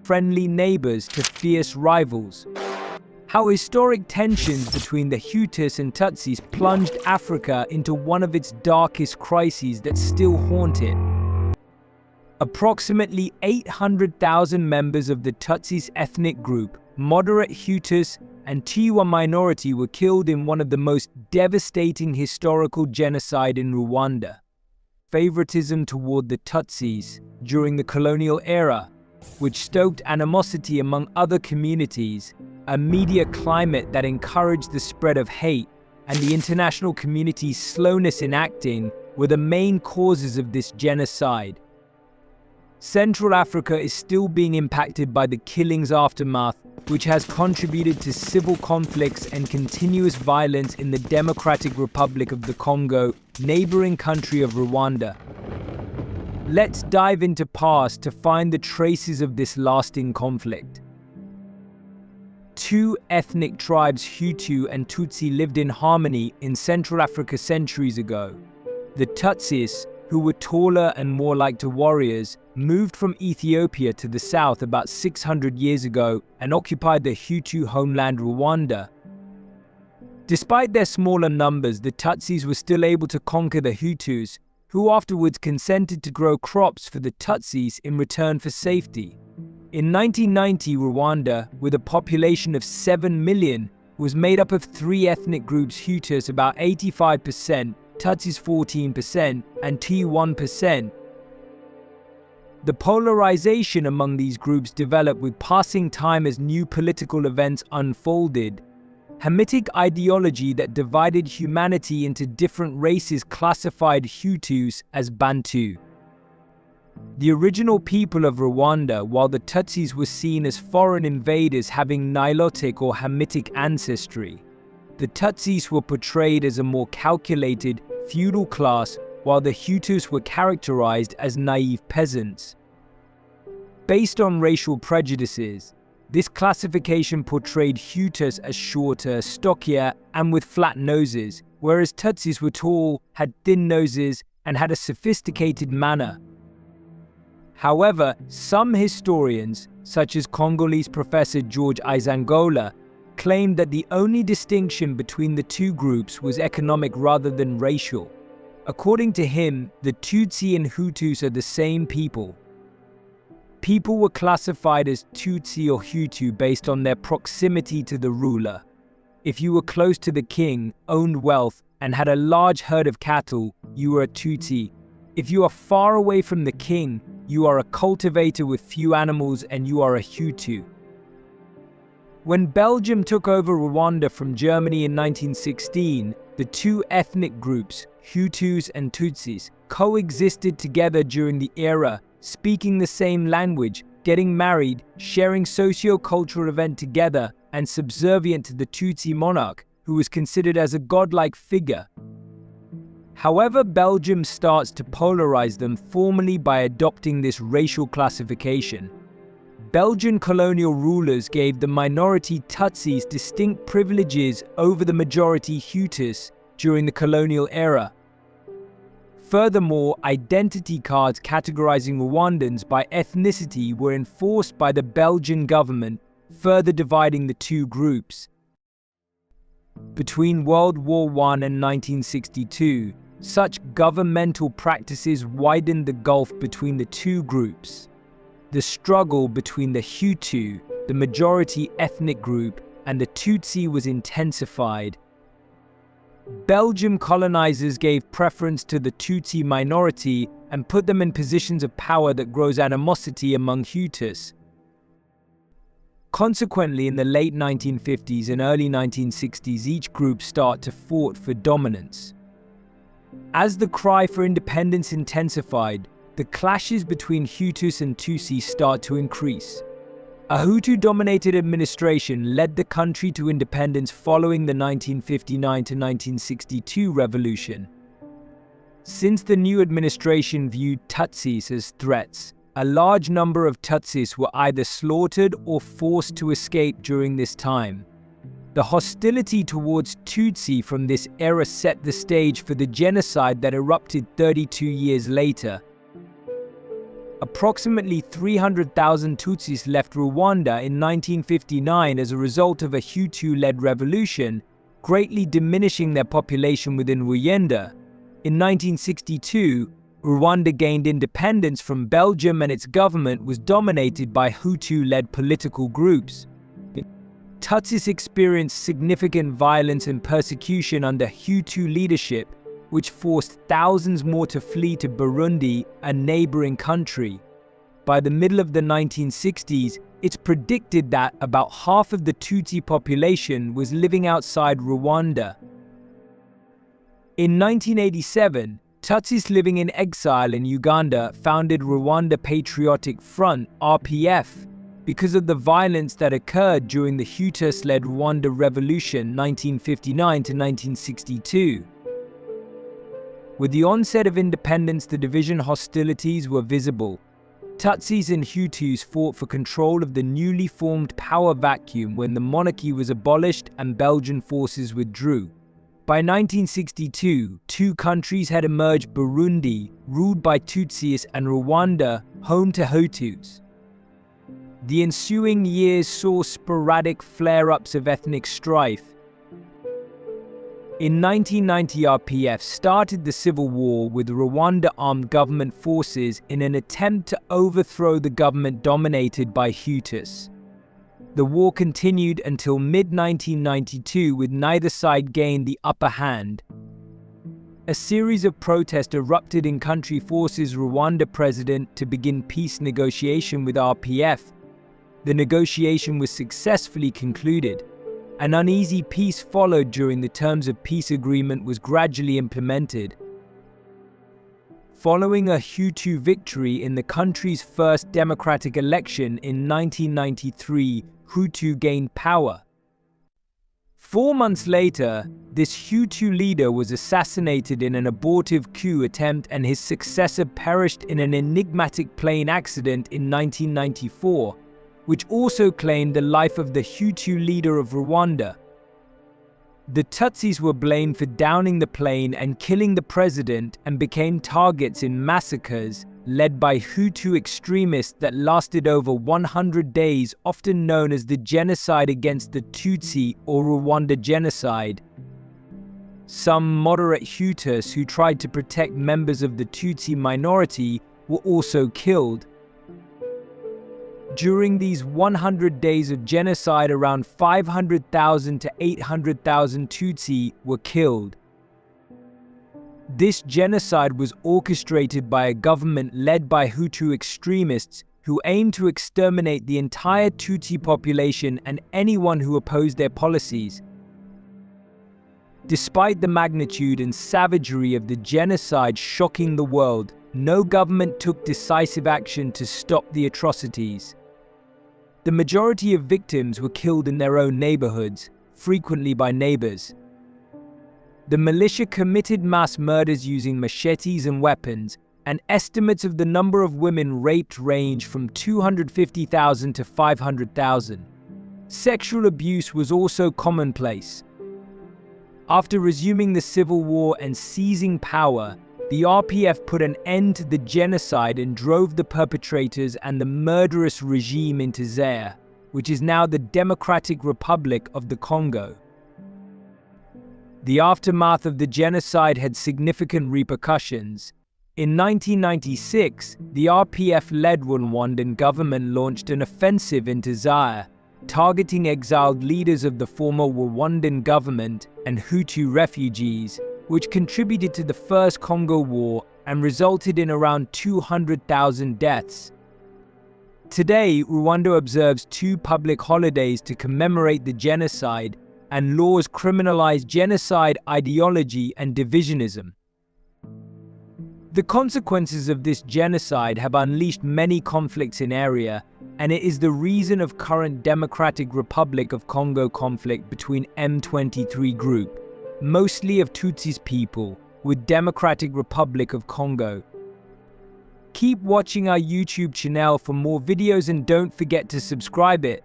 friendly neighbors to fierce rivals. How historic tensions between the Hutus and Tutsis plunged Africa into one of its darkest crises that still haunt it. Approximately 800,000 members of the Tutsis ethnic group, moderate Hutus and Tiwa minority, were killed in one of the most devastating historical genocide in Rwanda. Favoritism toward the Tutsis during the colonial era, which stoked animosity among other communities, a media climate that encouraged the spread of hate, and the international community's slowness in acting were the main causes of this genocide. Central Africa is still being impacted by the killings' aftermath, which has contributed to civil conflicts and continuous violence in the Democratic Republic of the Congo, neighboring country of Rwanda. Let's dive into past to find the traces of this lasting conflict. Two ethnic tribes, Hutu and Tutsi, lived in harmony in Central Africa centuries ago. The Tutsis, who were taller and more like to warriors, moved from Ethiopia to the south about 600 years ago and occupied the Hutu homeland Rwanda. Despite their smaller numbers, the Tutsis were still able to conquer the Hutus, who afterwards consented to grow crops for the Tutsis in return for safety. In 1990, Rwanda, with a population of 7 million, was made up of three ethnic groups: Hutus about 85%, Tutsis 14%, and T 1%. The polarization among these groups developed with passing time as new political events unfolded. Hamitic ideology that divided humanity into different races classified Hutus as Bantu, the original people of Rwanda, while the Tutsis were seen as foreign invaders having Nilotic or Hamitic ancestry. The Tutsis were portrayed as a more calculated, feudal class, while the Hutus were characterized as naive peasants. Based on racial prejudices, this classification portrayed Hutus as shorter, stockier, and with flat noses, whereas Tutsis were tall, had thin noses, and had a sophisticated manner. However, some historians, such as Congolese professor George Izangola, claimed that the only distinction between the two groups was economic rather than racial. According to him, the Tutsi and Hutus are the same people. People were classified as Tutsi or Hutu based on their proximity to the ruler. If you were close to the king, owned wealth, and had a large herd of cattle, you were a Tutsi. If you are far away from the king, you are a cultivator with few animals and you are a Hutu. When Belgium took over Rwanda from Germany in 1916, the two ethnic groups, Hutus and Tutsis, coexisted together during the era, speaking the same language, getting married, sharing socio-cultural events together, and subservient to the Tutsi monarch, who was considered as a godlike figure. However, Belgium starts to polarize them formally by adopting this racial classification. Belgian colonial rulers gave the minority Tutsis distinct privileges over the majority Hutus during the colonial era. Furthermore, identity cards categorizing Rwandans by ethnicity were enforced by the Belgian government, further dividing the two groups. Between World War I and 1962, such governmental practices widened the gulf between the two groups. The struggle between the Hutu, the majority ethnic group, and the Tutsi was intensified. Belgian colonizers gave preference to the Tutsi minority and put them in positions of power that grows animosity among Hutus. Consequently, in the late 1950s and early 1960s, each group started to fight for dominance. As the cry for independence intensified, the clashes between Hutus and Tutsi start to increase. A Hutu-dominated administration led the country to independence following the 1959 to 1962 revolution. Since the new administration viewed Tutsis as threats, a large number of Tutsis were either slaughtered or forced to escape during this time. The hostility towards Tutsi from this era set the stage for the genocide that erupted 32 years later. approximately 300,000 Tutsis left Rwanda in 1959 as a result of a Hutu-led revolution, greatly diminishing their population within Rwanda. In 1962, Rwanda gained independence from Belgium and its government was dominated by Hutu-led political groups. Tutsis experienced significant violence and persecution under Hutu leadership, which forced thousands more to flee to Burundi, a neighboring country. By the middle of the 1960s, it's predicted that about half of the Tutsi population was living outside Rwanda. In 1987, Tutsis living in exile in Uganda founded Rwanda Patriotic Front (RPF) because of the violence that occurred during the Hutus-led Rwanda Revolution 1959 to 1962. With the onset of independence, the division hostilities were visible. Tutsis and Hutus fought for control of the newly formed power vacuum when the monarchy was abolished and Belgian forces withdrew. By 1962, two countries had emerged: Burundi, ruled by Tutsis, and Rwanda, home to Hutus. The ensuing years saw sporadic flare-ups of ethnic strife. In 1990, RPF started the civil war with Rwanda armed government forces in an attempt to overthrow the government dominated by Hutus. The war continued until mid-1992, with neither side gained the upper hand. A series of protests erupted in country forces Rwanda president to begin peace negotiation with RPF. The negotiation was successfully concluded. An uneasy peace followed during the terms of peace agreement was gradually implemented. Following a Hutu victory in the country's first democratic election in 1993, Hutu gained power. 4 months later, this Hutu leader was assassinated in an abortive coup attempt and his successor perished in an enigmatic plane accident in 1994. Which also claimed the life of the Hutu leader of Rwanda. The Tutsis were blamed for downing the plane and killing the president and became targets in massacres led by Hutu extremists that lasted over 100 days, often known as the Genocide against the Tutsi or Rwanda Genocide. Some moderate Hutus who tried to protect members of the Tutsi minority were also killed. During these 100 days of genocide, around 500,000 to 800,000 Tutsi were killed. This genocide was orchestrated by a government led by Hutu extremists who aimed to exterminate the entire Tutsi population and anyone who opposed their policies. Despite the magnitude and savagery of the genocide shocking the world, no government took decisive action to stop the atrocities. The majority of victims were killed in their own neighborhoods, frequently by neighbors. The militia committed mass murders using machetes and weapons, and estimates of the number of women raped range from 250,000 to 500,000. Sexual abuse was also commonplace. After resuming the civil war and seizing power, the RPF put an end to the genocide and drove the perpetrators and the murderous regime into Zaire, which is now the Democratic Republic of the Congo. The aftermath of the genocide had significant repercussions. In 1996, the RPF-led Rwandan government launched an offensive into Zaire, targeting exiled leaders of the former Rwandan government and Hutu refugees, which contributed to the First Congo War and resulted in around 200,000 deaths. Today, Rwanda observes 2 public holidays to commemorate the genocide, and laws criminalize genocide ideology and divisionism. The consequences of this genocide have unleashed many conflicts in area, and it is the reason of current Democratic Republic of Congo conflict between M23 group, mostly of Tutsis people, with Democratic Republic of Congo. Keep watching our YouTube channel for more videos and don't forget to subscribe it.